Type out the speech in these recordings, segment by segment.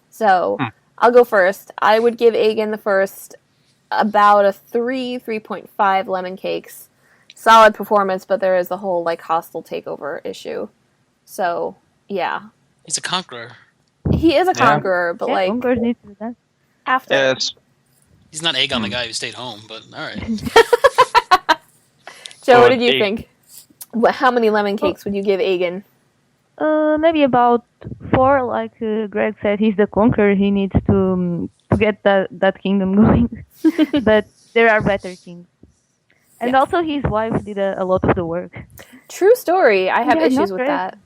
So I'll go first. I would give Aegon the First about a 3.5 lemon cakes. Solid performance, but there is the whole like hostile takeover issue. So yeah, He's a conqueror. he is a conqueror, but like conquerors need to do that. after. Yes. He's not Aegon, the guy who stayed home, but all right. Joe, what did you think? How many lemon cakes would you give Aegon? Maybe about 4. Like Greg said, he's the conqueror. He needs to get that kingdom going. But there are better kings. And also his wife did a lot of the work. True story. I have issues with that.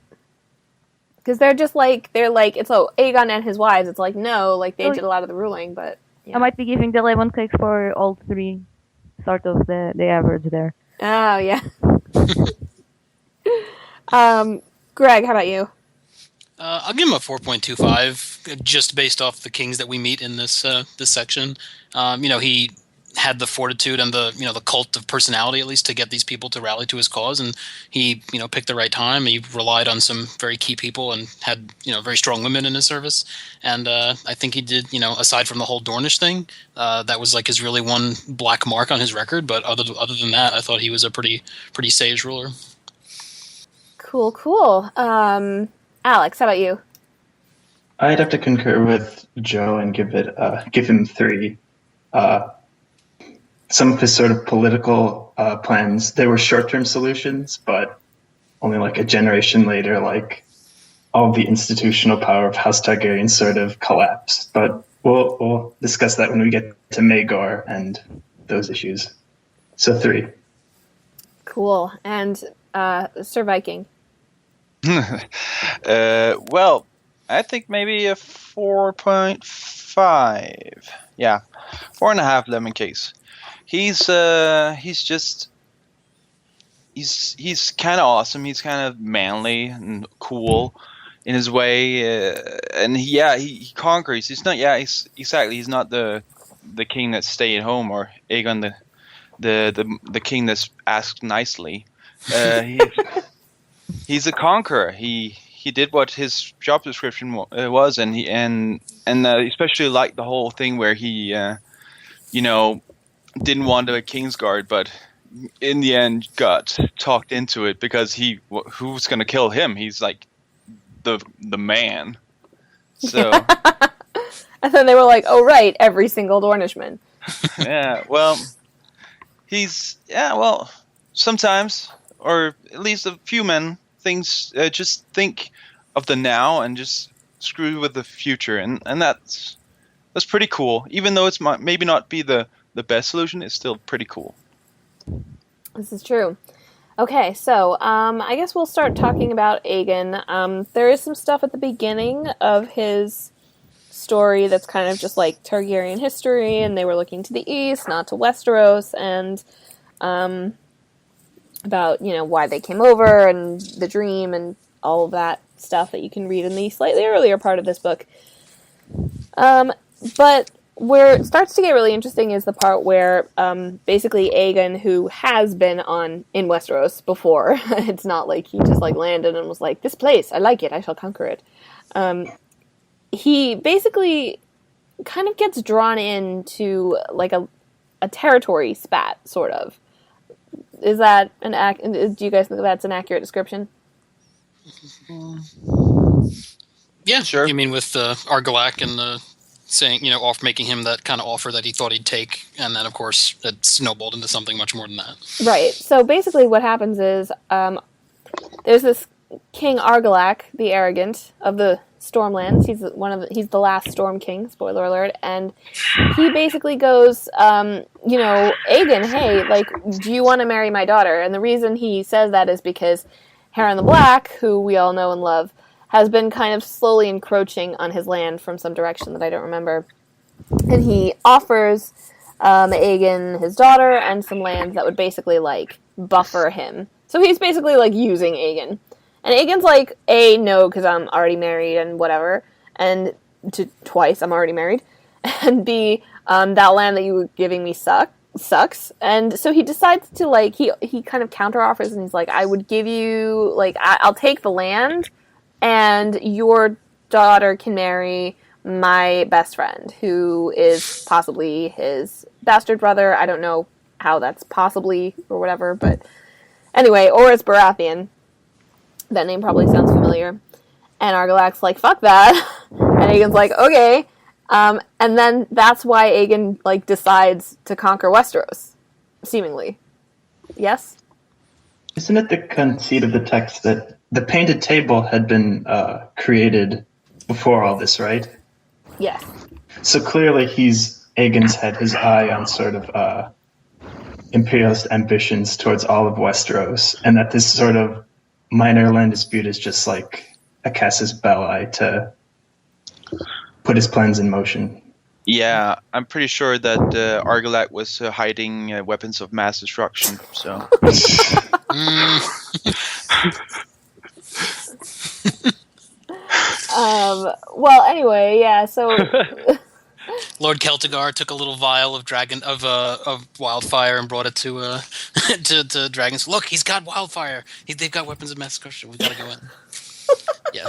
Because they're like, it's Aegon and his wives. It's like, no, like they did a lot of the ruling, but... Yeah. I might be giving the lemon cakes for all 3, sort of the average there. Oh, yeah. Greg, how about you? I'll give him a 4.25, just based off the kings that we meet in this this section. He had the fortitude and the cult of personality, at least, to get these people to rally to his cause, and he picked the right time. He relied on some very key people and had very strong women in his service, and I think he did, aside from the whole Dornish thing, that was like his really one black mark on his record. But other than that, I thought he was a pretty sage ruler. Cool. Alex, how about you? I'd have to concur with Joe and give him 3. Some of his sort of political plans, they were short-term solutions, but only like a generation later, like all the institutional power of House Targaryen sort of collapsed. But we'll discuss that when we get to Maegor and those issues. So 3. Cool. And Sir Viking? Well, I think maybe a 4.5. Yeah, 4.5 lemon cakes. He's kind of awesome. He's kind of manly and cool in his way, and he conquers. He's not. Yeah, exactly. He's not the king that stayed at home, or Aegon the king that's asked nicely. He's a conqueror. He did what his job description was, and especially liked the whole thing where he didn't want a Kingsguard, but in the end got talked into it because who's going to kill him? He's like the man. So and then they were like, oh right, every single Dornishman. Yeah, well, sometimes, or at least a few men, things just think of the now and just screw with the future, and that's pretty cool. Even though it's maybe not be the best solution, it's still pretty cool. This is true. Okay, so I guess we'll start talking about Aegon. There is some stuff at the beginning of his story that's kind of just like Targaryen history, and they were looking to the east, not to Westeros, and about why they came over and the dream and all of that stuff that you can read in the slightly earlier part of this book. But where it starts to get really interesting is the part where basically Aegon, who has been in Westeros before, it's not like he just like landed and was like, this place, I like it, I shall conquer it. He basically kind of gets drawn into like a territory spat, sort of. Is that do you guys think that's an accurate description? Yeah, sure. You mean with Argilac and the saying, making him that kind of offer that he thought he'd take, and then of course it snowballed into something much more than that. Right. So basically, what happens is there's this King Argilac, the Arrogant of the Stormlands. He's the last Storm King. Spoiler alert. And he basically goes, Aegon, hey, like, do you want to marry my daughter? And the reason he says that is because Harren the Black, who we all know and love, has been kind of slowly encroaching on his land from some direction that I don't remember. And he offers Aegon his daughter and some lands that would basically, like, buffer him. So he's basically, like, using Aegon. And Aegon's like, A, no, because I'm already married and whatever. And twice, I'm already married. And B, that land that you were giving me sucks. And so he decides to, like, he kind of counteroffers and he's like, I would give you, like, I'll take the land and your daughter can marry my best friend, who is possibly his bastard brother. I don't know how that's possibly or whatever, but anyway, or it's Baratheon. That name probably sounds familiar. And Argylak's like, fuck that. And Aegon's like, okay. And then that's why Aegon, like, decides to conquer Westeros, seemingly. Yes? Isn't it the conceit of the text that the painted table had been created before all this, right? Yes. So clearly Aegon's had his eye on sort of imperialist ambitions towards all of Westeros, and that this sort of minor land dispute is just like a casus belli to put his plans in motion. Yeah, I'm pretty sure that Argylak was hiding weapons of mass destruction. So. Well, anyway, yeah. So Lord Celtigar took a little vial of wildfire and brought it to to dragons. Look, he's got wildfire. They've got weapons of mass destruction. We gotta go in. Yeah.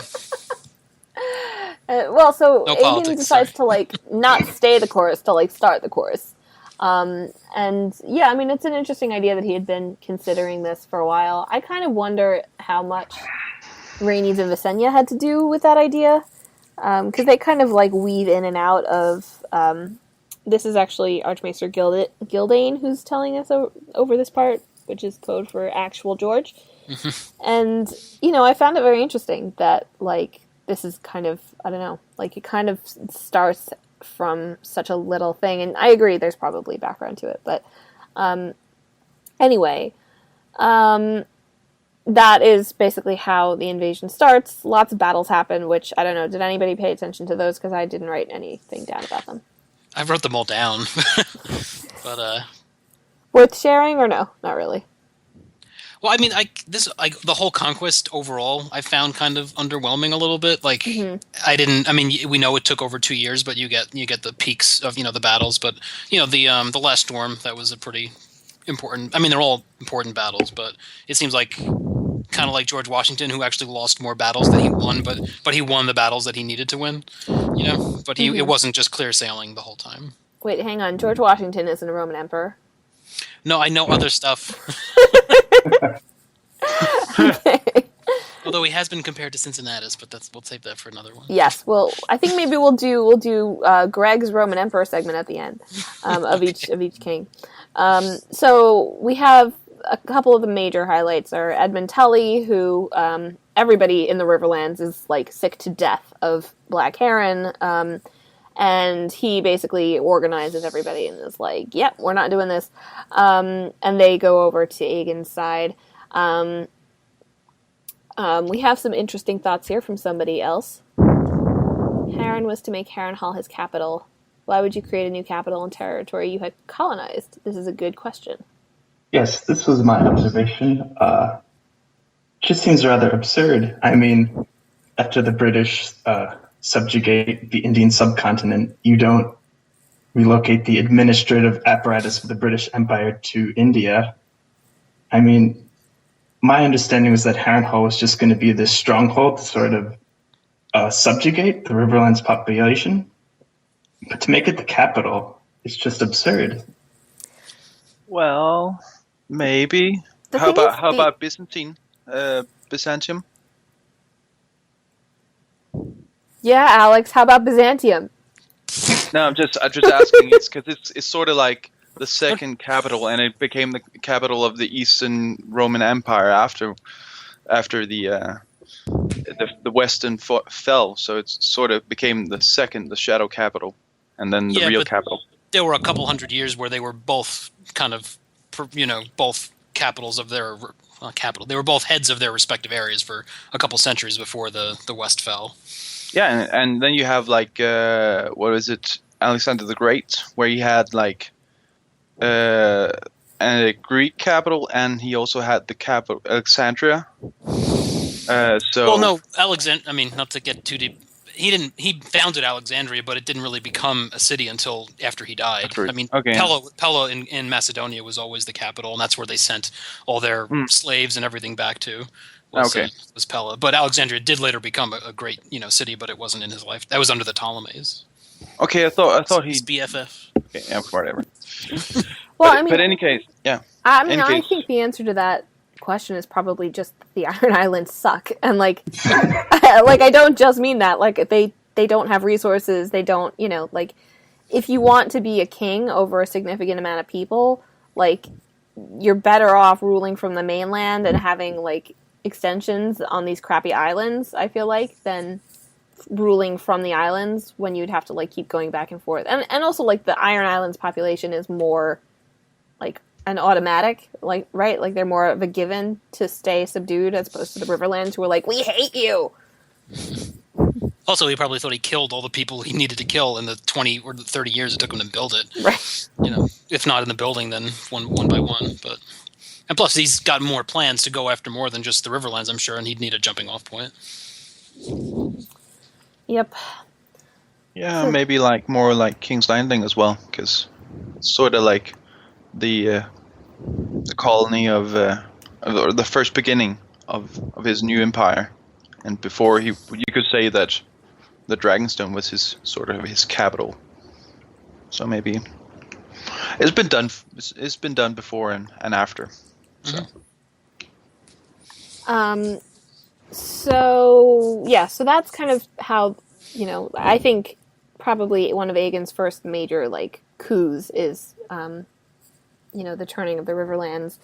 well, so No Aegon politics, decides sorry. to like not stay the course, to like start the course. And yeah, I mean, it's an interesting idea that he had been considering this for a while. I kind of wonder how much Rhaenys and Visenya had to do with that idea, because they kind of like weave in and out of. This is actually Archmaester Gildane who's telling us over this part, which is code for actual George. And I found it very interesting that like this is kind of, I don't know, like it kind of starts from such a little thing, and I agree there's probably background to it, but anyway, that is basically how the invasion starts. Lots of battles happen, which I don't know, did anybody pay attention to those? Because I didn't write anything down about them. I wrote them all down. But worth sharing or no? Not really. well, I mean, the whole Conquest overall, I found kind of underwhelming a little bit. Like, I mean, we know it took over 2 years, but you get the peaks of the battles. But the last storm, that was a pretty important. I mean, they're all important battles, but it seems like kind of like George Washington, who actually lost more battles than he won, but he won the battles that he needed to win. But it wasn't just clear sailing the whole time. Wait, hang on. George Washington isn't a Roman emperor. No, I know other stuff. Okay. Although he has been compared to Cincinnatus, but we'll save that for another one. Yes, well, I think maybe we'll do Greg's Roman Emperor segment at the end of each king. So we have a couple of the major highlights are Edmund Tully, who everybody in the Riverlands is like sick to death of Black Heron, and he basically organizes everybody and is like, "Yep, we're not doing this," and they go over to Aegon's side. We have some interesting thoughts here from somebody else. Harren was to make Harrenhal his capital. Why would you create a new capital in territory you had colonized? This is a good question. Yes, this was my observation. Just seems rather absurd. I mean, after the British subjugate the Indian subcontinent, you don't relocate the administrative apparatus of the British Empire to India. I mean, my understanding was that Harrenhal was just going to be this stronghold to sort of subjugate the Riverlands population. But to make it the capital, it's just absurd. Well, maybe. How about Byzantium? Yeah, Alex, how about Byzantium? No, I'm just asking. It's because it's sort of like the second capital, and it became the capital of the Eastern Roman Empire after the Western fell. So it sort of became the shadow capital, and then the real capital. There were a couple hundred years where they were both kind of, both capitals of their capital. They were both heads of their respective areas for a couple centuries before the West fell. Yeah, and then you have like what is it, Alexander the Great, where he had like a Greek capital, and he also had the capital Alexandria. Well, no, Alexander. I mean, not to get too deep. He founded Alexandria, but it didn't really become a city until after he died. I mean, okay. Pella in Macedonia was always the capital, and that's where they sent all their slaves and everything back to. was Pella. But Alexandria did later become a great city, but it wasn't in his life. That was under the Ptolemies. Okay, I thought His he. BFF. Okay, yeah, whatever. Well, but, I mean, but in any case, yeah. I think the answer to that question is probably just the Iron Islands suck, and like, I don't just mean that. Like they don't have resources. They don't, like, if you want to be a king over a significant amount of people, like, you're better off ruling from the mainland and having like extensions on these crappy islands. I feel like than ruling from the islands when you'd have to like keep going back and forth, and also like the Iron Islands population is more like an automatic, like, right, like they're more of a given to stay subdued as opposed to the Riverlands who are like, we hate you. Also, he probably thought he killed all the people he needed to kill in the 20 or the 30 years it took him to build it. Right. If not in the building, then one by one. And plus, he's got more plans to go after more than just the Riverlands, I'm sure, and he'd need a jumping off point. Yep. Yeah, maybe like more like King's Landing as well, because it's sort of like the colony of or the first beginning of his new empire, and before you could say that the Dragonstone was his capital. So maybe it's been done. It's been done before and after. So. So that's kind of how, I think probably one of Aegon's first major like coups is, the turning of the Riverlands.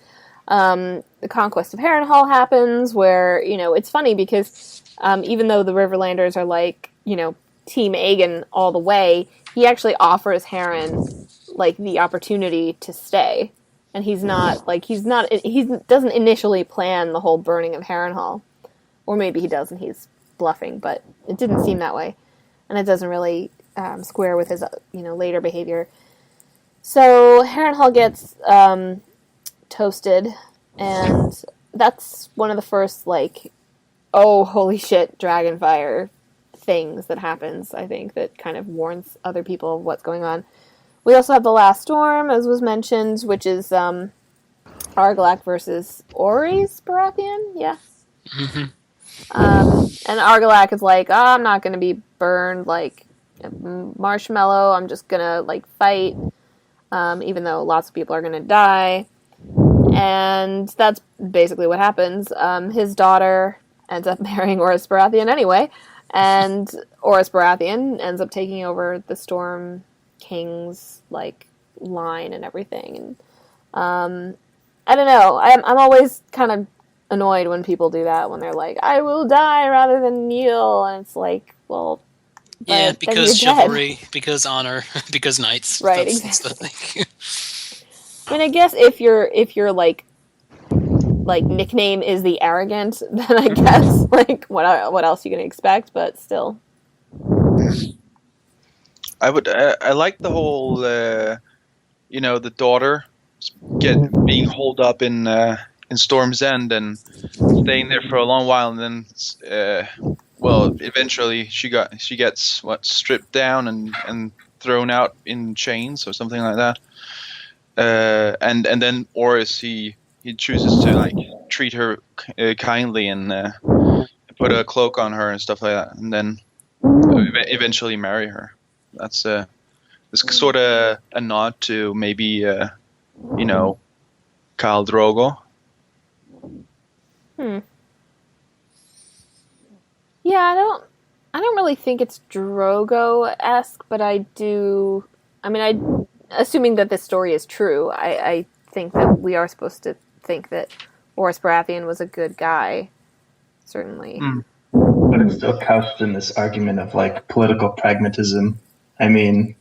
The conquest of Harrenhal happens where, it's funny because even though the Riverlanders are like, Team Aegon all the way, he actually offers Harren like the opportunity to stay. And he doesn't initially plan the whole burning of Harrenhal. Or maybe he does and he's bluffing, but it didn't seem that way. And it doesn't really square with his, later behavior. So Harrenhal gets toasted, and that's one of the first, like, oh, holy shit, Dragonfire things that happens, I think, that kind of warns other people of what's going on. We also have the last storm, as was mentioned, which is Argilac versus Orys Baratheon, yeah. Mm-hmm. And Argilac is like, oh, I'm not going to be burned like marshmallow, I'm just going to, like, fight, even though lots of people are going to die. And that's basically what happens. His daughter ends up marrying Orys Baratheon anyway, and Orys Baratheon ends up taking over the Storm King's like line and everything. And I don't know. I'm always kind of annoyed when people do that, when they're like, "I will die rather than kneel," and it's like, well, yeah, because chivalry, because honor, because knights. Right, that's exactly. the thing. I mean, I guess if your like nickname is the arrogant, then I guess like what else are you gonna expect? But still, I like the whole the daughter being holed up in Storm's End and staying there for a long while, and then eventually she gets stripped down and thrown out in chains or something like that. And then Orys he chooses to like treat her kindly and put a cloak on her and stuff like that, and then eventually marry her. That's it's sort of a nod to maybe Khal Drogo. Yeah, I don't really think it's Drogo-esque, but I do. I mean, assuming that this story is true, I think that we are supposed to think that Orys Baratheon was a good guy, certainly. But it's still couched in this argument of like political pragmatism. I mean,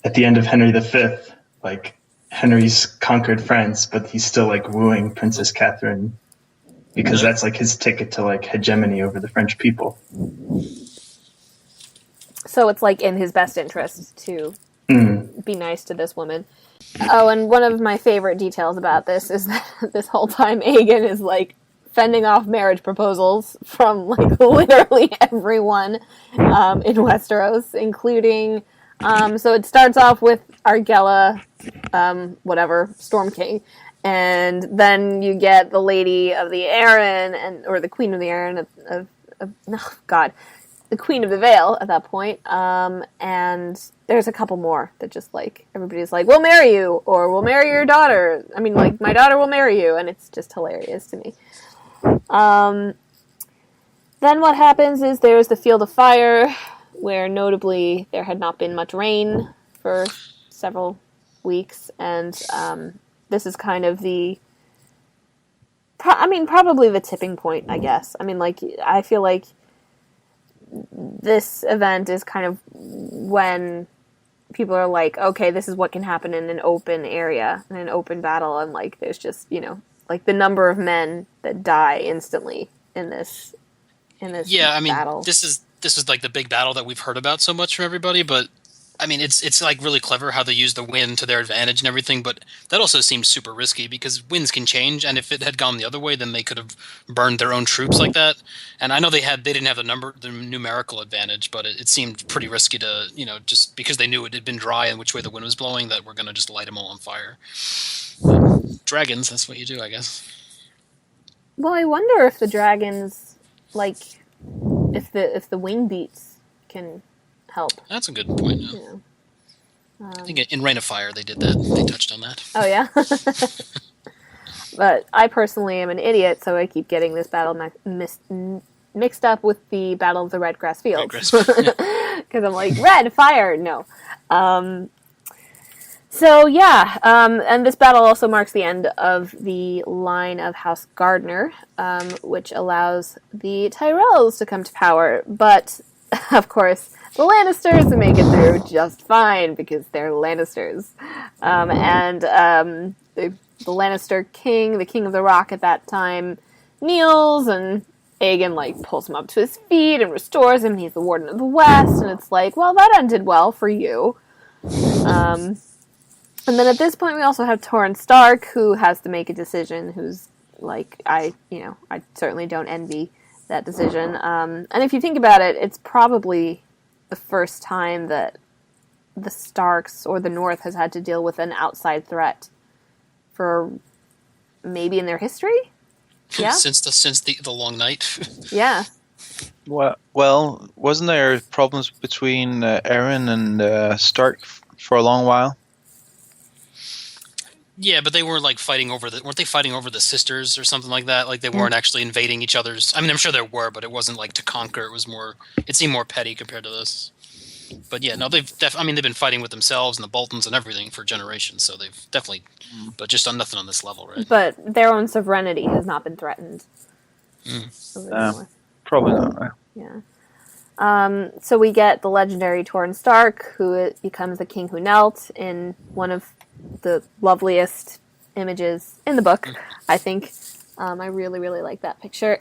at the end of Henry V, like Henry's conquered France, but he's still like wooing Princess Catherine because that's like his ticket to like hegemony over the French people. So it's like in his best interest to be nice to this woman. Oh, and one of my favorite details about this is that this whole time Aegon is like fending off marriage proposals from like literally everyone in Westeros, including so it starts off with Argella, Storm King, And then you get the Lady of the Arryn, or the Queen of the Arryn the Queen of the Vale at that point. And there's a couple more that just like everybody's like, "We'll marry you," or "We'll marry your daughter." I mean, like, "My daughter will marry you," and it's just hilarious to me. Then what happens is there's the Field of Fire, where notably there had not been much rain for several weeks, and this is kind of probably the tipping point, I guess. I mean, like, I feel like this event is kind of when people are like, okay, this is what can happen in an open area, in an open battle, and, like, there's just, like, the number of men that die instantly in this battle. This is like the big battle that we've heard about so much from everybody, but I mean, it's like really clever how they use the wind to their advantage and everything, but that also seems super risky because winds can change, and if it had gone the other way, then they could have burned their own troops like that. And I know they didn't have the numerical advantage, but it seemed pretty risky to, just because they knew it had been dry and which way the wind was blowing, that we're going to just light them all on fire. But dragons, that's what you do, I guess. Well, I wonder if the dragons, like, if the wing beats can help. That's a good point. Yeah. I think in Reign of Fire they did that. They touched on that. Oh, yeah? But I personally am an idiot, so I keep getting this battle mixed up with the Battle of the Red Grass Fields. Because I'm like, red, fire, no. So, yeah, and this battle also marks the end of the line of House Gardner, which allows the Tyrells to come to power. But, of course, the Lannisters make it through just fine because they're Lannisters. The Lannister king, the King of the Rock at that time, kneels, and Aegon, like, pulls him up to his feet and restores him. He's the Warden of the West, and it's like, well, that ended well for you. And then at this point, we also have Torrhen Stark, who has to make a decision, who's, like, I certainly don't envy that decision. And if you think about it, it's probably the first time that the Starks or the North has had to deal with an outside threat for maybe in their history? Yeah. since the Long Night. Yeah. Well, wasn't there problems between Arryn and Stark for a long while? Yeah, but they were like weren't they fighting over the sisters or something like that? Like they weren't actually invading each other's. I mean, I'm sure there were, but it wasn't like to conquer. It seemed more petty compared to this. But yeah, no, they've been fighting with themselves and the Boltons and everything for generations, so they've definitely, but just on nothing on this level, right? But their own sovereignty has not been threatened. Probably not, right? Yeah. So we get the legendary Torrhen Stark, who becomes the King Who Knelt in one of the loveliest images in the book, I think. I really, really like that picture.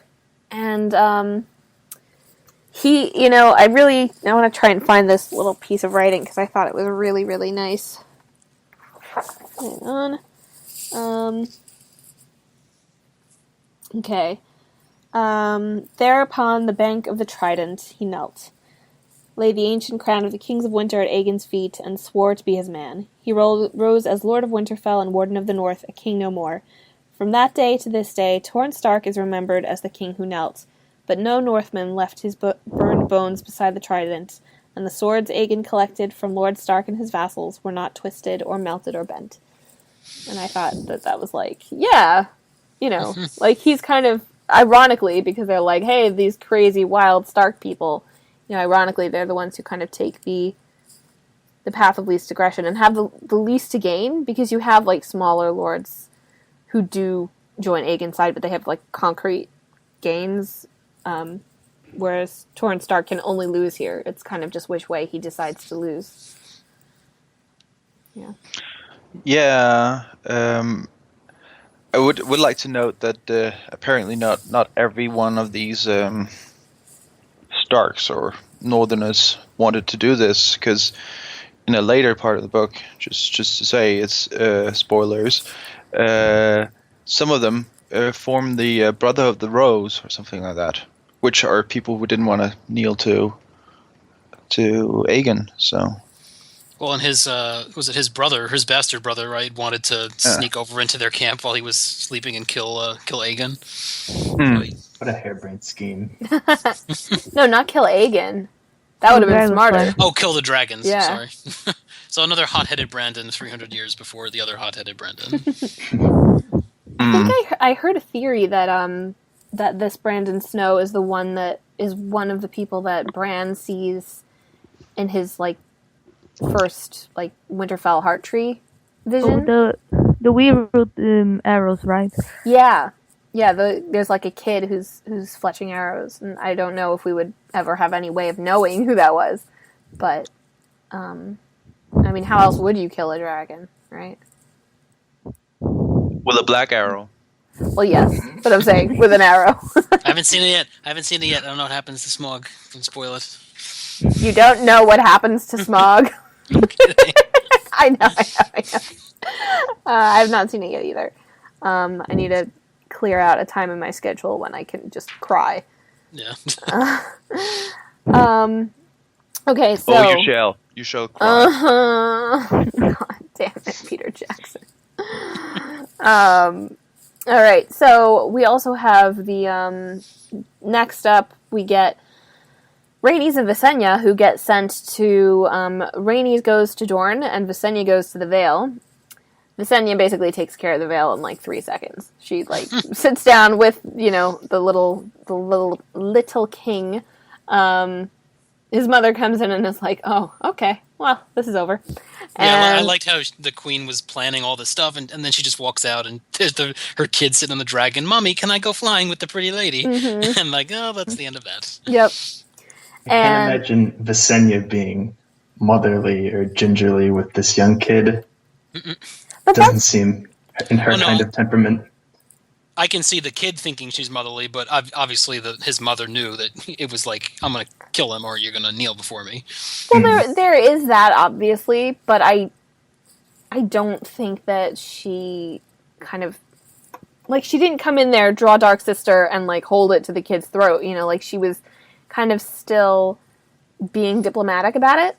And he, I want to try and find this little piece of writing because I thought it was really, really nice. Hang on. Okay. There upon the bank of the Trident he knelt, laid the ancient crown of the Kings of Winter at Aegon's feet, and swore to be his man. He rose as Lord of Winterfell and Warden of the North, a king no more. From that day to this day, Torrhen Stark is remembered as the king who knelt, but no Northman left his burned bones beside the Trident, and the swords Aegon collected from Lord Stark and his vassals were not twisted or melted or bent. And I thought that was like, yeah, like he's kind of, ironically, because they're like, hey, these crazy wild Stark people, ironically, they're the ones who kind of take the path of least aggression and have the least to gain, because you have, like, smaller lords who do join Aegon's side, but they have, like, concrete gains, whereas Torrhen Stark can only lose here. It's kind of just which way he decides to lose. Yeah. Yeah. I would like to note that apparently not every one of these Starks or Northerners wanted to do this, because in a later part of the book, just to say, it's spoilers, some of them form the Brother of the Rose or something like that, which are people who didn't want to kneel to Aegon. So, Well, and his was it his brother, his bastard brother, right? Wanted to sneak over into their camp while he was sleeping and kill Aegon. What a harebrained scheme. No, not kill Aegon. That would have been Dragonfly. smarter. Oh, kill the dragons. Yeah. Sorry. So another hot-headed Brandon 300 years before the other hot-headed Brandon. I think I heard a theory that that this Brandon Snow is the one that is one of the people that Bran sees in his first Winterfell heart tree vision. Oh, the weirwood arrows, right? Yeah. There's a kid who's fletching arrows, and I don't know if we would ever have any way of knowing who that was. But I mean, how else would you kill a dragon, right? With a black arrow. Well, yes, but I'm saying with an arrow. I haven't seen it yet. I don't know what happens to Smaug. Don't spoil it. You don't know what happens to Smaug. I'm kidding. I know. I have not seen it yet either. I need to clear out a time in my schedule when I can just cry. Yeah. Okay, so... Oh, you shall. You shall cry. God damn it, Peter Jackson. All right, so we also have the... next up, we get Rhaenys and Visenya, who get sent to... Rhaenys goes to Dorne, and Visenya goes to the Vale. Visenya basically takes care of the Vale in 3 seconds. She sits down with the little king. His mother comes in and is like, "Oh, okay, well, this is over." Yeah, I liked how the queen was planning all this stuff, and then she just walks out, and there's her kid sitting on the dragon. "Mommy, can I go flying with the pretty lady?" Mm-hmm. And oh, that's the end of that. Yep. I can't imagine Visenya being motherly or gingerly with this young kid. But Doesn't seem in her kind of temperament. I can see the kid thinking she's motherly, but obviously his mother knew that it was I'm going to kill him or you're going to kneel before me. Well, there is that, obviously, but I don't think that she kind of... she didn't come in there, draw Dark Sister, and, hold it to the kid's throat, she was kind of still being diplomatic about it,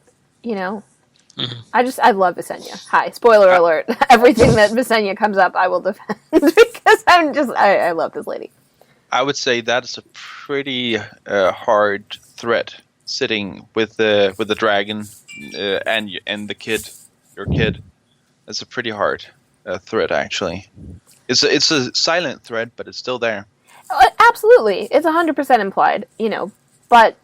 Mm-hmm. I love Visenya. Hi, spoiler alert. Everything that Visenya comes up, I will defend because I love this lady. I would say that is a pretty hard threat, sitting with the dragon and the kid, your kid. It's a pretty hard threat, actually. It's a silent threat, but it's still there. Absolutely, it's 100% implied. But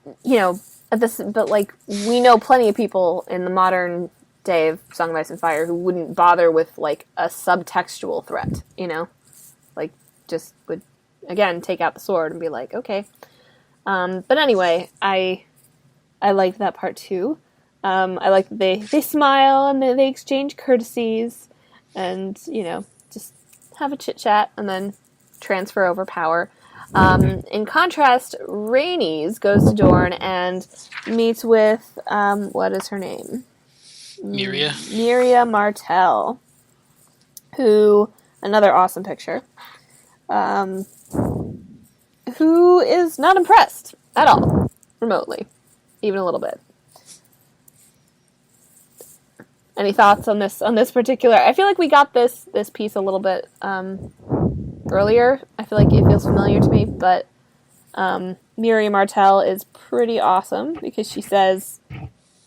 we know plenty of people in the modern day of Song of Ice and Fire who wouldn't bother with a subtextual threat, just would again take out the sword and be like, okay. But anyway, I liked that part too. I like that they smile and they exchange courtesies and just have a chit chat and then transfer over power. In contrast, Rhaenys goes to Dorne and meets with, what is her name? Miria Martell, who, another awesome picture, who is not impressed at all, remotely, even a little bit. Any thoughts on this particular? I feel like we got this piece a little bit, earlier. I feel like it feels familiar to me, but Miria Martell is pretty awesome because she says,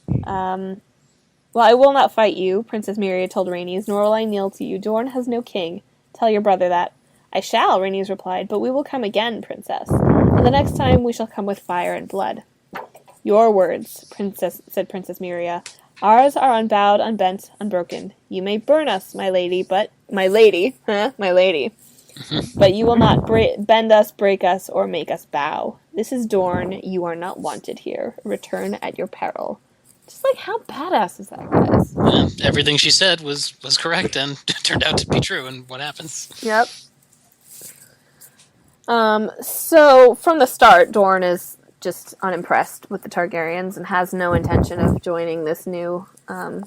"Well, I will not fight you," Princess Miria told Rhaenys, "nor will I kneel to you. Dorne has no king. Tell your brother that." "I shall," Rhaenys replied, "but we will come again, princess. And the next time we shall come with fire and blood." "Your words," said Princess Miria. "Ours are unbowed, unbent, unbroken. You may burn us, my lady, but..." My lady. My lady. "But you will not bend us, break us, or make us bow. This is Dorne. You are not wanted here. Return at your peril." Just how badass is that, guys? Yeah, everything she said was correct and turned out to be true. And what happens? Yep. So from the start, Dorne is just unimpressed with the Targaryens and has no intention of joining this new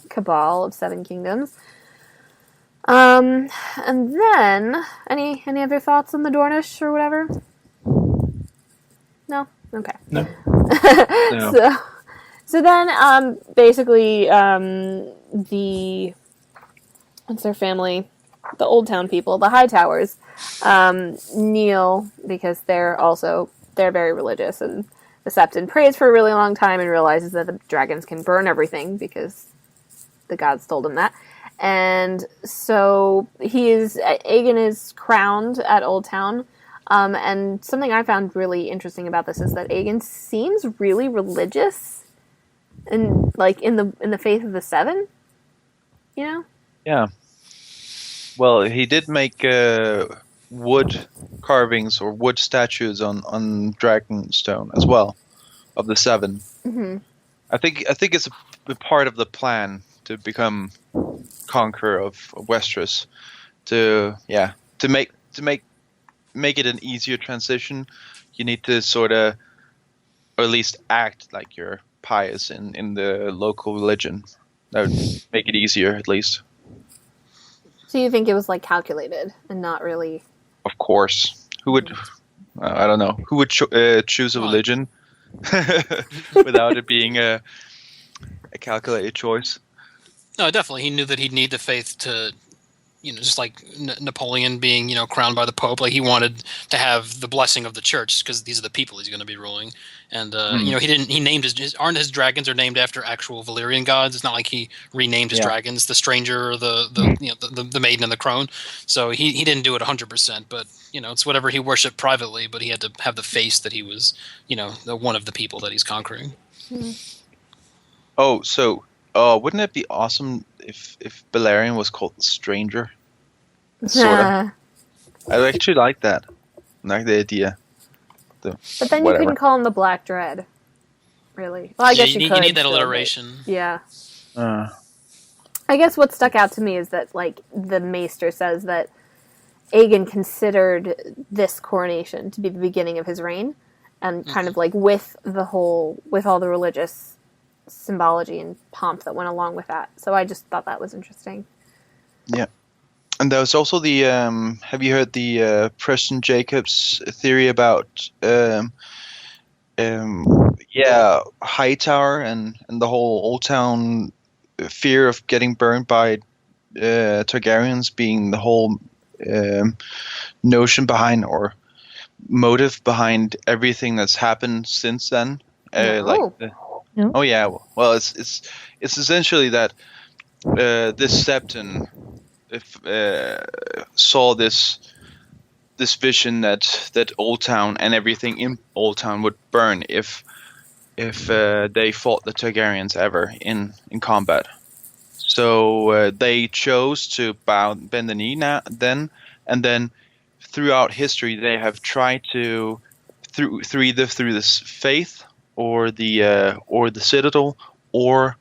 cabal of 7 kingdoms. And then, any other thoughts on the Dornish or whatever? No? Okay. No. So, So then, basically, the what's their family? The Old Town people, the Hightowers, kneel because they're very religious, and the Septon prays for a really long time and realizes that the dragons can burn everything because the gods told him that. And so Aegon is crowned at Old Town. And something I found really interesting about this is that Aegon seems really religious, and like in the faith of the Seven, you know? Yeah. Well, he did make wood carvings or wood statues on Dragonstone as well, of the Seven. Mm-hmm. I think it's a part of the plan to become Conqueror of Westeros. To make it an easier transition, you need to sort of, or at least act like you're pious in the local religion. That would make it easier, at least. So you think it was like calculated and not really? Of course. Who would? I don't know. Who would choose a religion without it being a calculated choice? No, definitely. He knew that he'd need the faith to, just like Napoleon being, crowned by the Pope. Like, he wanted to have the blessing of the church because these are the people he's going to be ruling. And he named aren't his dragons are named after actual Valyrian gods. It's not like he renamed his dragons, the stranger or the maiden and the crone. So he didn't do it 100%, but it's whatever he worshipped privately. But he had to have the face that he was, one of the people that he's conquering. Mm-hmm. Oh, so wouldn't it be awesome if Balerion was called the Stranger? Sort of. I actually like that. I like the idea. But then you couldn't call him the Black Dread, really. Well, I guess you could. You need that alliteration. Yeah. I guess what stuck out to me is that, like, the Maester says that Aegon considered this coronation to be the beginning of his reign, and kind of like with all the religious symbology and pomp that went along with that. So I just thought that was interesting. Yeah. And there was also the have you heard the Preston Jacobs theory about Hightower and the whole Old Town fear of getting burned by Targaryens being the whole notion behind or motive behind everything that's happened since then? No. Oh yeah, well it's essentially that this Septon saw this vision that Old Town and everything in Old Town would burn if they fought the Targaryens ever in combat. So they chose to bend the knee then, and then throughout history they have tried to through this faith or the Citadel or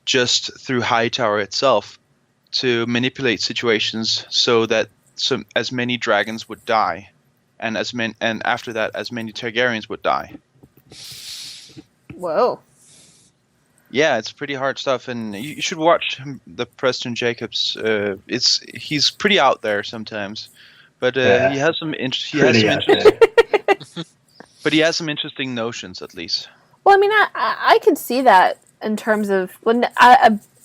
just through Hightower itself to manipulate situations so that as many dragons would die, and after that as many Targaryens would die. Whoa. Yeah, it's pretty hard stuff, and you should watch the Preston Jacobs. He's pretty out there sometimes, but he has some but he has some interesting notions at least. Well, I mean, I could see that in terms of when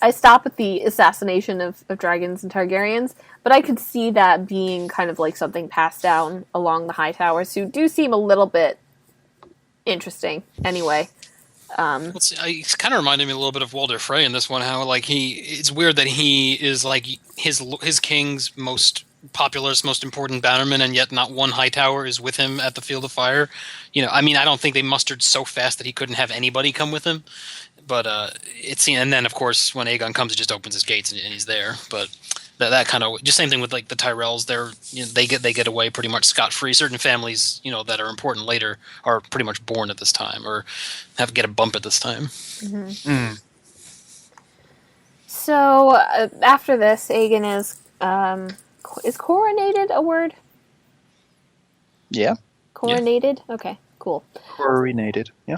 I stop at the assassination of dragons and Targaryens, but I could see that being kind of like something passed down along the Hightowers, who do seem a little bit interesting anyway. It's kind of reminded me a little bit of Walder Frey in this one. How like it's weird that he is like his king's most populous, most important bannerman, and yet not one Hightower is with him at the field of fire. I mean, I don't think they mustered so fast that he couldn't have anybody come with him. But and then of course when Aegon comes, it just opens his gates and he's there. But that kind of just same thing with like the Tyrells. They get away pretty much scot free. Certain families that are important later are pretty much born at this time or get a bump at this time. Mm-hmm. Mm. So after this, Aegon is coronated a word? Yeah. Coronated? Yeah. Okay, cool. Coronated, yeah.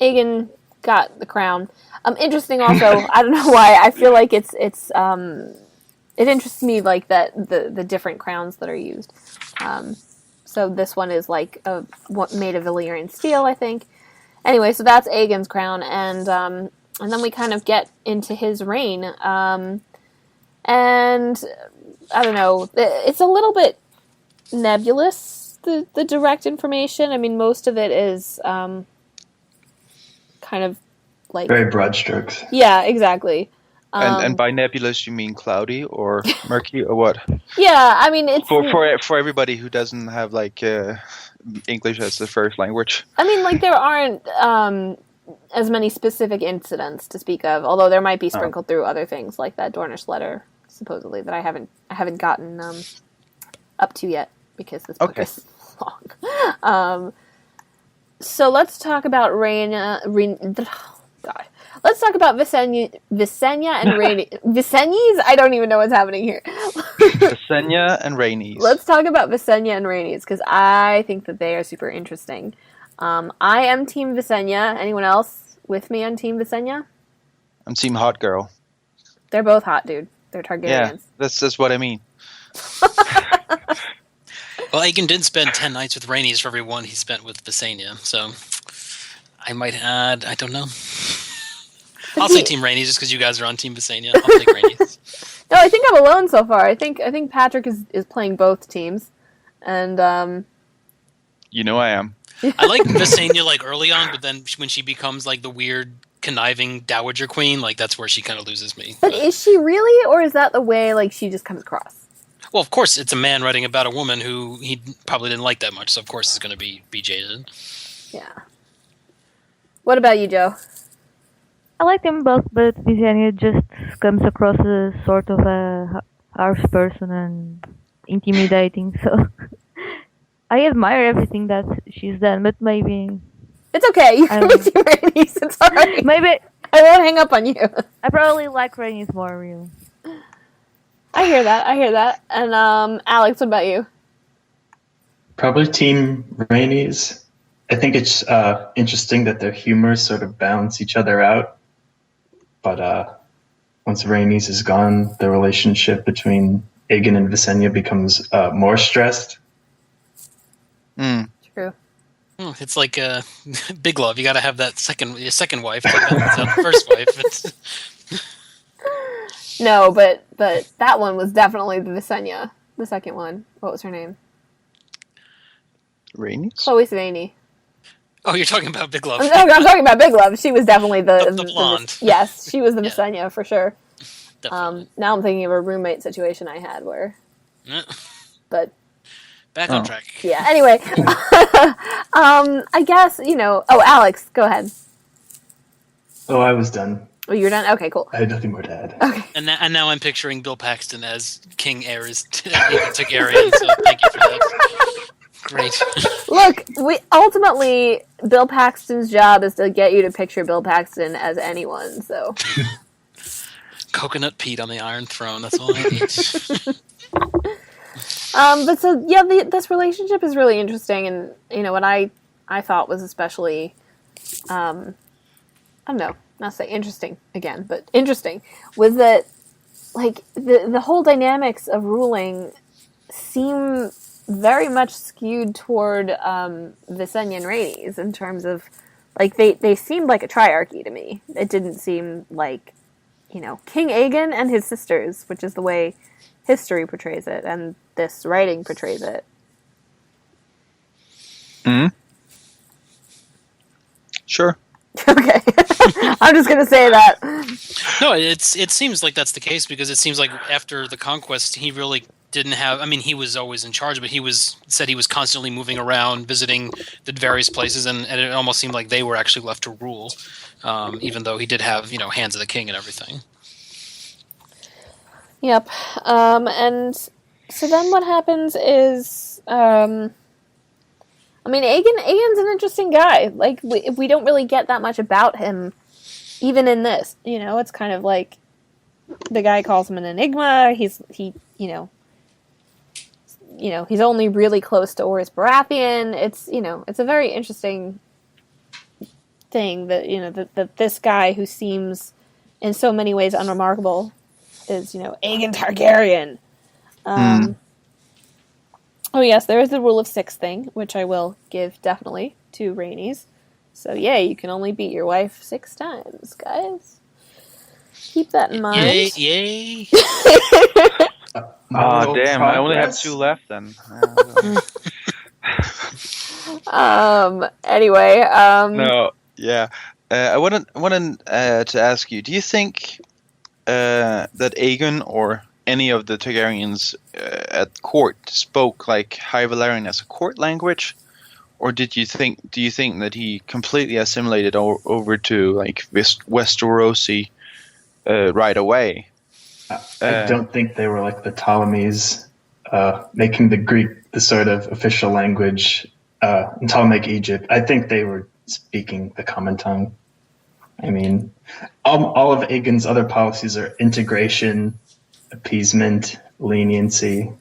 Aegon got the crown. Interesting also, I don't know why, I feel like it interests me like that the different crowns that are used. So this one is like made of Valyrian steel, I think. Anyway, so that's Aegon's crown, and then we kind of get into his reign, and I don't know, it's a little bit nebulous, the direct information. I mean, most of it is kind of like Very broad strokes. yeah, exactly. And by nebulous, you mean cloudy or murky or what? Yeah, I mean it's For everybody who doesn't have like English as the first language. I mean, like there aren't as many specific incidents to speak of, although there might be sprinkled through other things like that Dornish letter, supposedly, that I haven't gotten up to yet because this book is long. So let's talk about God. Let's talk about Visenya and Visenyes? I don't even know what's happening here. Visenya and Rhaenys. Let's talk about Visenya and Rhaenys, because I think that they are super interesting. I am Team Visenya. Anyone else with me on Team Visenya? I'm Team Hot Girl. They're both hot, dude. They're Targaryens. Yeah, that's what I mean. Well, Aegon did spend 10 nights with Rhaenys for every one he spent with Visenya, so I might add, I don't know. I'll say Team Rhaenys just because you guys are on Team Visenya. I'll take Rhaenys. No, I think I'm alone so far. I think Patrick is playing both teams, and You know I am. I like Visenya like early on, but then when she becomes like the weird conniving dowager queen, like that's where she kind of loses me. But is she really, or is that the way like she just comes across? Well, of course, it's a man writing about a woman who he probably didn't like that much, so of course it's going to be jaded. Yeah. What about you, Joe? I like them both, but Visenya just comes across as sort of a harsh person and intimidating, so I admire everything that she's done, but maybe... It's okay, you can be Team Rhaenys, it's alright. Maybe... I won't hang up on you. I probably like Rhaenys more, really. I hear that. And Alex, what about you? Probably Team Rhaenys. I think it's interesting that their humors sort of balance each other out. But once Rhaenys is gone, the relationship between Aegon and Visenya becomes more stressed. True. It's like Big Love. You got to have that second wife. Like that first wife. No, but that one was definitely the Visenya. The second one. What was her name? Rhaenys? Chloe Sevigny. Oh, you're talking about Big Love. No, I'm talking about Big Love. She was definitely the blonde. Yes, she was the Visenya for sure. Definitely. Now I'm thinking of a roommate situation I had where... But... Back on track. Yeah, anyway. I guess, Oh, Alex, go ahead. Oh, I was done. Oh, you're done? Okay, cool. I had nothing more to add. Okay. And now I'm picturing Bill Paxton as King Aerys Targaryen, so thank you for that. Great. Look, ultimately, Bill Paxton's job is to get you to picture Bill Paxton as anyone, so... Coconut Pete on the Iron Throne, that's all I need. But so, yeah, this relationship is really interesting, and, what I thought was especially, I don't know, not to say interesting again, but interesting, was that, like, the whole dynamics of ruling seem very much skewed toward Visenya and Rhaenys in terms of, like, they seemed like a triarchy to me. It didn't seem like, King Aegon and his sisters, which is the way history portrays it, and this writing portrays it. Sure. Okay. I'm just gonna say that. No, it seems like that's the case, because it seems like after the Conquest, he really didn't have... I mean, he was always in charge, but he was constantly moving around, visiting the various places, and it almost seemed like they were actually left to rule, even though he did have, hands of the king and everything. Yep. And so then what happens is, Aegon's an interesting guy. Like, we don't really get that much about him, even in this. It's kind of like the guy calls him an enigma. He's only really close to Oris Baratheon. It's a very interesting thing that, that this guy who seems in so many ways unremarkable is, Aegon Targaryen. Oh yes, there is the rule of 6 thing, which I will give definitely to Rhaenys. So yeah, you can only beat your wife 6 times, guys. Keep that in mind. Yay! No damn! I only have progress? 2 left then. Anyway, No, yeah. I wanted to ask you: do you think that Aegon or any of the Targaryens at court spoke like High Valyrian as a court language, or do you think that he completely assimilated over to like Westerosi right away? I don't think they were like the Ptolemies, making the Greek the sort of official language in Ptolemaic Egypt. I think they were speaking the common tongue. I mean, all of Aegon's other policies are integration, appeasement, leniency.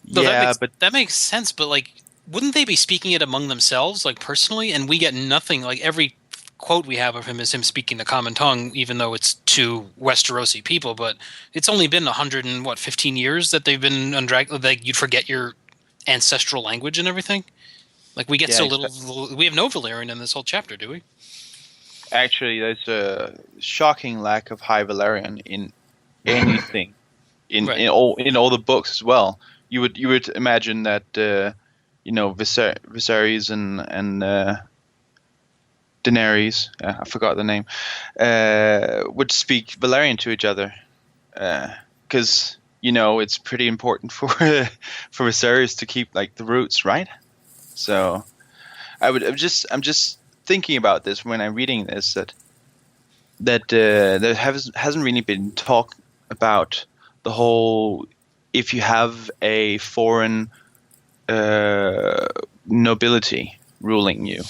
No, Yeah, but that makes sense. But like, wouldn't they be speaking it among themselves, like personally? And we get nothing. Like every quote we have of him is him speaking the common tongue, even though it's to Westerosi people. But it's only been 15 years that they've been on like you'd forget your ancestral language and everything. Like we get so little. We have no Valyrian in this whole chapter, do we? actually, there's a shocking lack of High Valyrian in anything, in all the books as well. You would imagine that Viserys and Daenerys, I forgot the name, would speak Valyrian to each other, because it's pretty important for Viserys to keep like the roots, right? So I'm just thinking about this when I'm reading this that there hasn't really been talk about the whole, if you have a foreign nobility ruling you,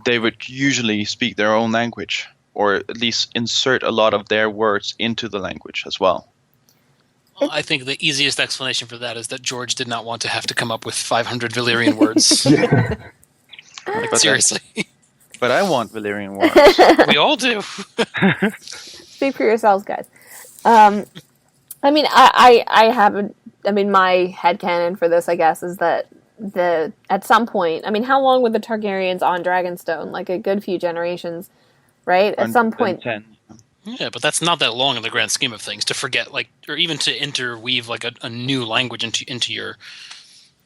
they would usually speak their own language, or at least insert a lot of their words into the language as well. Well, I think the easiest explanation for that is that George did not want to have to come up with 500 Valyrian words. Like, seriously. But I want Valyrian words. We all do. Speak for yourselves, guys. I mean, I haven't. I mean, my headcanon for this, I guess, is that at some point. I mean, how long were the Targaryens on Dragonstone? Like a good few generations, right? At some point. 10. Yeah, but that's not that long in the grand scheme of things to forget, like, or even to interweave like a new language into your.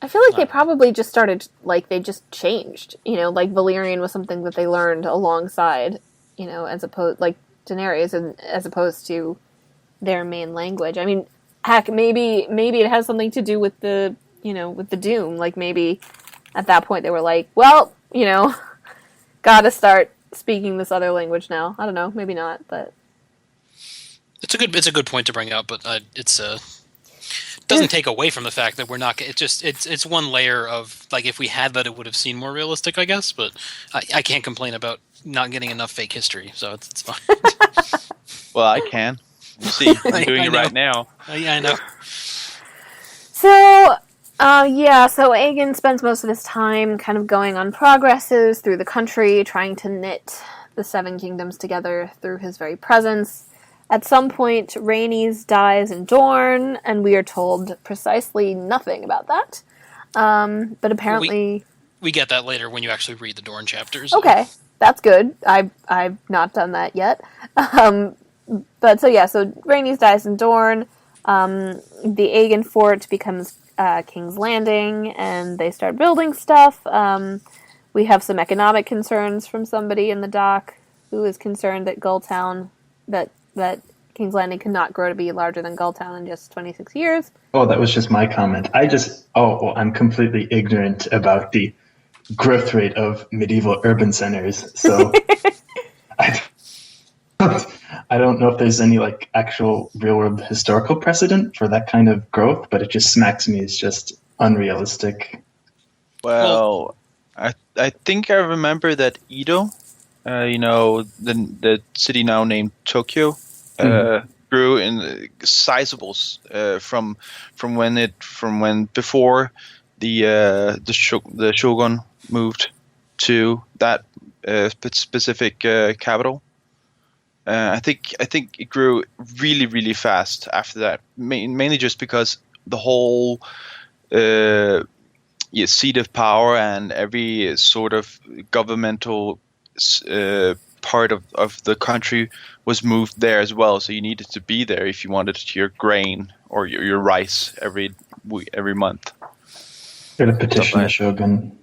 I feel like they probably just started, like, they just changed. Like Valyrian was something that they learned alongside, as opposed, like Daenerys, as opposed to their main language. I mean, heck, maybe it has something to do with the, with the Doom. Like, maybe at that point they were like, well, gotta start speaking this other language now. I don't know, maybe not, but. It's a good point to bring up, but doesn't take away from the fact that we're not. It's one layer of, like, if we had that, it would have seemed more realistic, I guess. But I can't complain about not getting enough fake history, so it's fine. Well, I can. You see, I'm doing it right now. Yeah, I know. So, so Aegon spends most of his time kind of going on progresses through the country, trying to knit the 7 kingdoms together through his very presence. At some point, Rhaenys dies in Dorne, and we are told precisely nothing about that. But apparently... We get that later when you actually read the Dorne chapters. Okay, that's good. I've not done that yet. But so Rhaenys dies in Dorne. The Aegon fort becomes King's Landing, and they start building stuff. We have some economic concerns from somebody in the dock who is concerned that Gulltown... that King's Landing could not grow to be larger than Gulltown in just 26 years. Oh, that was just my comment. I'm completely ignorant about the growth rate of medieval urban centers. So I don't know if there's any like actual real world historical precedent for that kind of growth, but it just smacks me as just unrealistic. Well, I think I remember that Edo, the city now named Tokyo, grew in sizables from when before the shogun moved to that specific capital. I think it grew really, really fast after that, mainly just because the whole seat of power, and every sort of governmental part of the country was moved there as well. So you needed to be there if you wanted your grain or your rice every month. Got to petition the shogun.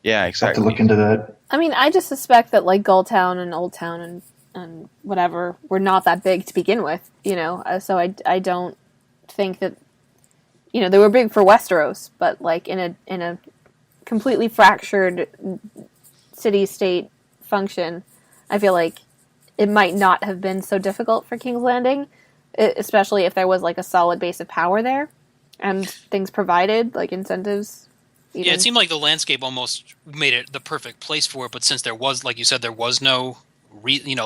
Yeah, Have exactly. to look into that. I mean, I just suspect that like Gulltown and Old Town and whatever were not that big to begin with, so I don't think that, they were big for Westeros, but like in a completely fractured city-state function, I feel like it might not have been so difficult for King's Landing, especially if there was like a solid base of power there and things provided, like incentives. Even. Yeah, it seemed like the landscape almost made it the perfect place for it, but since there was, like you said, there was no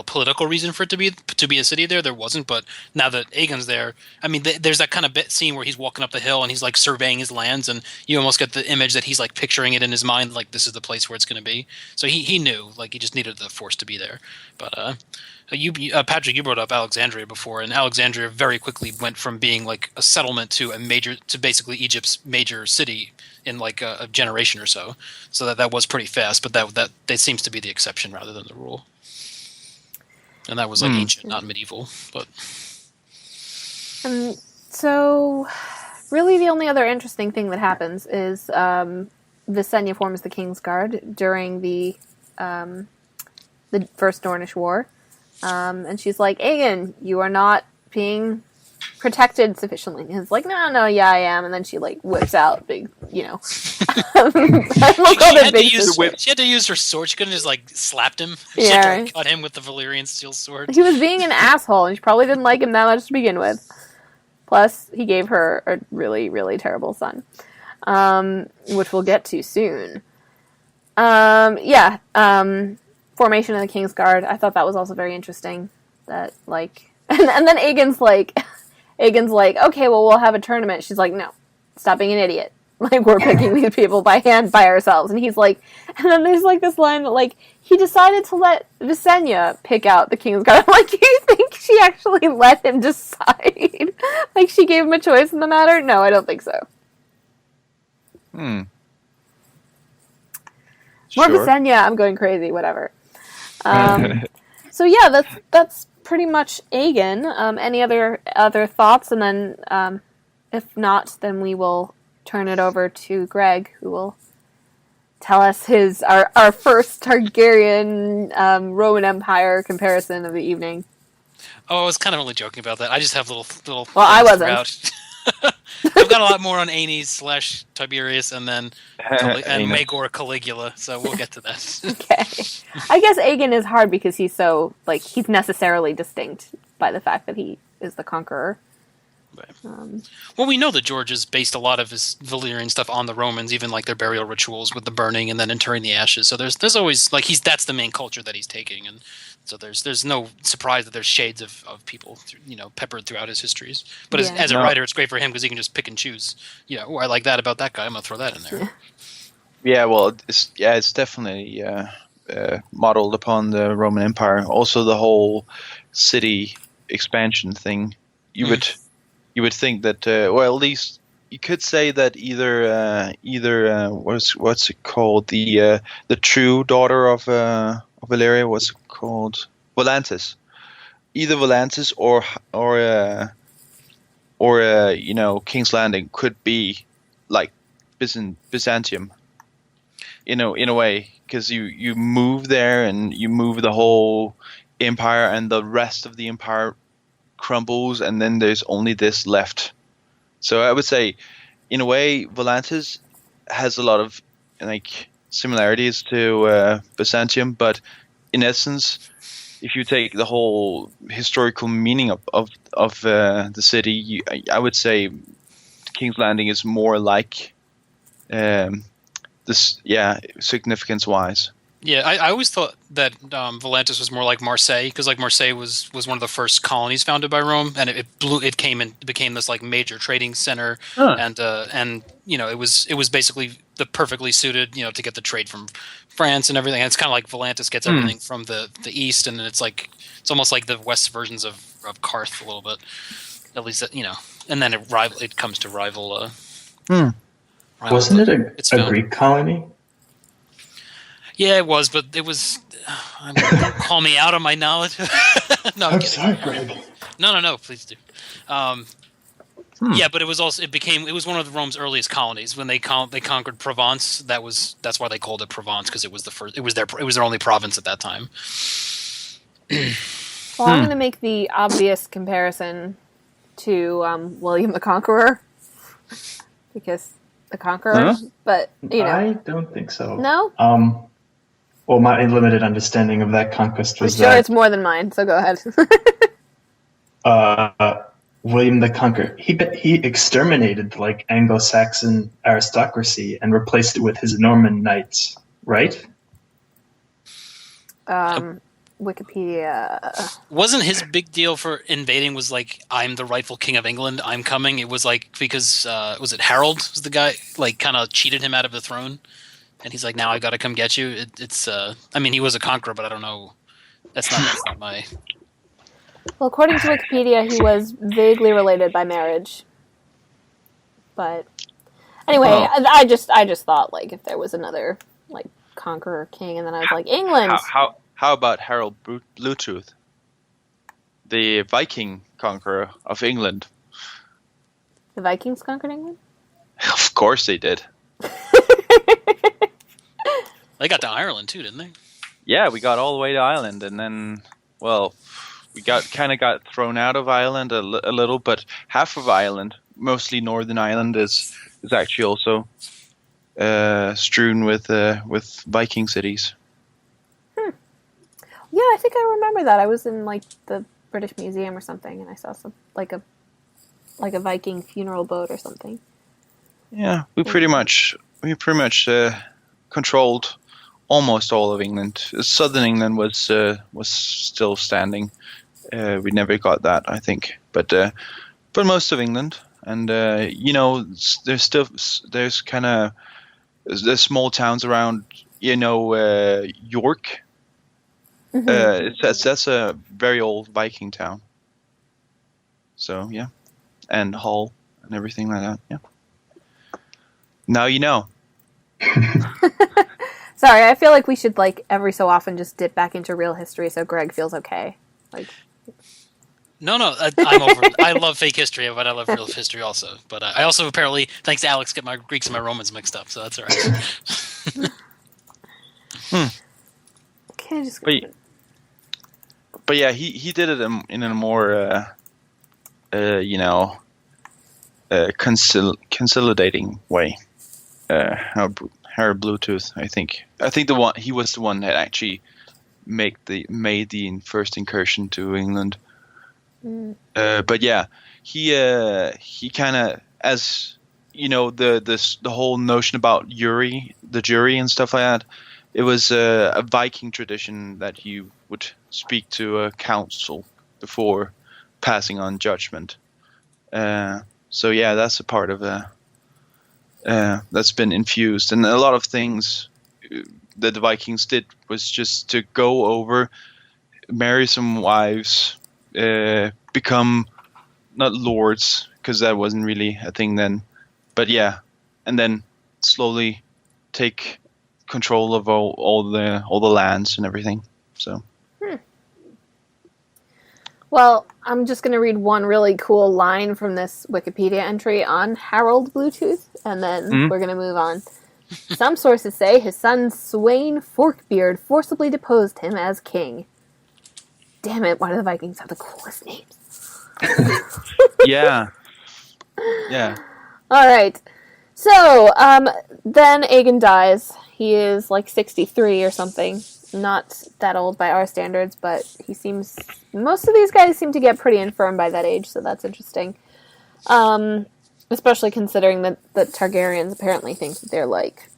political reason for it to be a city there wasn't. But now that Aegon's there, I mean, there's that kind of scene where he's walking up the hill and he's like surveying his lands, and you almost get the image that he's like picturing it in his mind, like this is the place where it's going to be. So he knew, like he just needed the force to be there. But Patrick, you brought up Alexandria before, and Alexandria very quickly went from being like a settlement to basically Egypt's major city in like a generation or so. So that was pretty fast, but that seems to be the exception rather than the rule. And that was like ancient, not medieval. But so, really, the only other interesting thing that happens is Visenya forms the Kingsguard during the First Dornish War, and she's like, "Aegon, you are not being protected sufficiently." And he's like, "No, yeah, I am." And then she like whips out big, she had to use her sword. She couldn't just like slapped him. She had to cut him with the Valyrian steel sword. He was being an asshole, and she probably didn't like him that much to begin with. Plus, he gave her a really, really terrible son, which we'll get to soon. Formation of the Kingsguard. I thought that was also very interesting. That like, and then Aegon's like, okay, well, we'll have a tournament. She's like, no, stop being an idiot. Like, we're picking these people by hand by ourselves. And he's like, and then there's like this line that like, he decided to let Visenya pick out the Kingsguard. I'm like, do you think she actually let him decide? Like, she gave him a choice in the matter? No, I don't think so. More Visenya, I'm going crazy, whatever. So yeah, that's pretty much Aegon. Any other thoughts? And then, if not, then we will turn it over to Greg, who will tell us our first Targaryen Roman Empire comparison of the evening. Oh, I was kind of only joking about that. I just have little. Well, I wasn't. I've got a lot more on Aenys / Tiberius, and then Maegor Caligula. So we'll get to that. Okay, I guess Aegon is hard because he's so he's necessarily distinct by the fact that he is the conqueror. Right. Well, we know that George has based a lot of his Valyrian stuff on the Romans, even like their burial rituals with the burning and then interring the ashes. So there's always that's the main culture that he's taking, and so there's no surprise that there's shades of people peppered throughout his histories. But as a writer, it's great for him because he can just pick and choose. I like that about that guy. I'm gonna throw that in there. Yeah, well, it's definitely modeled upon the Roman Empire. Also, the whole city expansion thing. You would think that, well, at least you could say that either what's it called, the true daughter of Valyria, what's it called, Volantis, either Volantis or King's Landing could be like Byzantium, in a way, because you move there and you move the whole empire, and the rest of the empire crumbles, and then there's only this left. So I would say, in a way, Volantis has a lot of similarities to Byzantium, but in essence, if you take the whole historical meaning of the city, I would say King's Landing is more like this, significance-wise. Yeah, I always thought that Volantis was more like Marseille, because Marseille was one of the first colonies founded by Rome, and it came and became this major trading center, and it was basically the perfectly suited to get the trade from France and everything. And it's kind of like Volantis gets everything from the east, and it's almost like the west versions of Karth a little bit, at least and then it comes to rival. Wasn't it It's a found. Greek colony? Yeah, it was, but it was. Don't call me out on my knowledge. No, I'm I'm kidding. sorry, Greg. No, please do. Yeah, but it was also it was one of Rome's earliest colonies when they conquered Provence. That's why they called it Provence, because it was the first. It was their only province at that time. Well, I'm going to make the obvious comparison to William the Conqueror, because the Conqueror, but I don't think so. No? Well, my limited understanding of that conquest I'm was sure that it's more than mine, so go ahead. William the Conqueror, he exterminated like Anglo-Saxon aristocracy and replaced it with his Norman knights, right? Wikipedia. Wasn't his big deal for invading was like, I'm the rightful king of England, I'm coming? It was like because was it Harold was the guy like kind of cheated him out of the throne, and he's like, now I got to come get you. It's I mean, he was a conqueror, but I don't know. That's not my. Well, according to Wikipedia, he was vaguely related by marriage. But anyway, I just thought like if there was another like conqueror king, and then I was like, England. How about Harold Bluetooth, the Viking conqueror of England? The Vikings conquered England? Of course they did. They got to Ireland too, didn't they? Yeah, we got all the way to Ireland, and then, well, we got thrown out of Ireland a little, but half of Ireland, mostly Northern Ireland, is actually also strewn with Viking cities. Yeah, I think I remember that. I was in like the British Museum or something, and I saw some like a Viking funeral boat or something. Yeah, we pretty much controlled almost all of England. Southern England was still standing. We never got that, I think, but most of England, and there's small towns around, York. That's a very old Viking town. So yeah, and Hull and everything like that. Yeah. Now you know. Sorry, I feel like we should like every so often just dip back into real history so Greg feels okay. Like. No, I'm over it. I love fake history, but I love real history also. But I also apparently, thanks to Alex, get my Greeks and my Romans mixed up, so that's all right. Okay, just. But yeah, he did it in a more consolidating way. Harold Bluetooth, I think he was the one that actually made the first incursion to England. But yeah, he kind of, as the whole notion about the jury and stuff like that. It was a Viking tradition that you would speak to a council before passing on judgment. So yeah, that's a part of that's been infused, and a lot of things that the Vikings did was just to go over, marry some wives, become not lords, because that wasn't really a thing then, but yeah, and then slowly take control of all the lands and everything. So. Well, I'm just going to read one really cool line from this Wikipedia entry on Harold Bluetooth, and then we're going to move on. Some sources say his son Sweyn Forkbeard forcibly deposed him as king. Damn it, why do the Vikings have the coolest names? Yeah. All right. So, then Aegon dies. He is like 63 or something. Not that old by our standards, but most of these guys seem to get pretty infirm by that age, so that's interesting. Especially considering that the Targaryens apparently think that they're like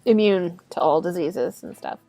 immune to all diseases and stuff.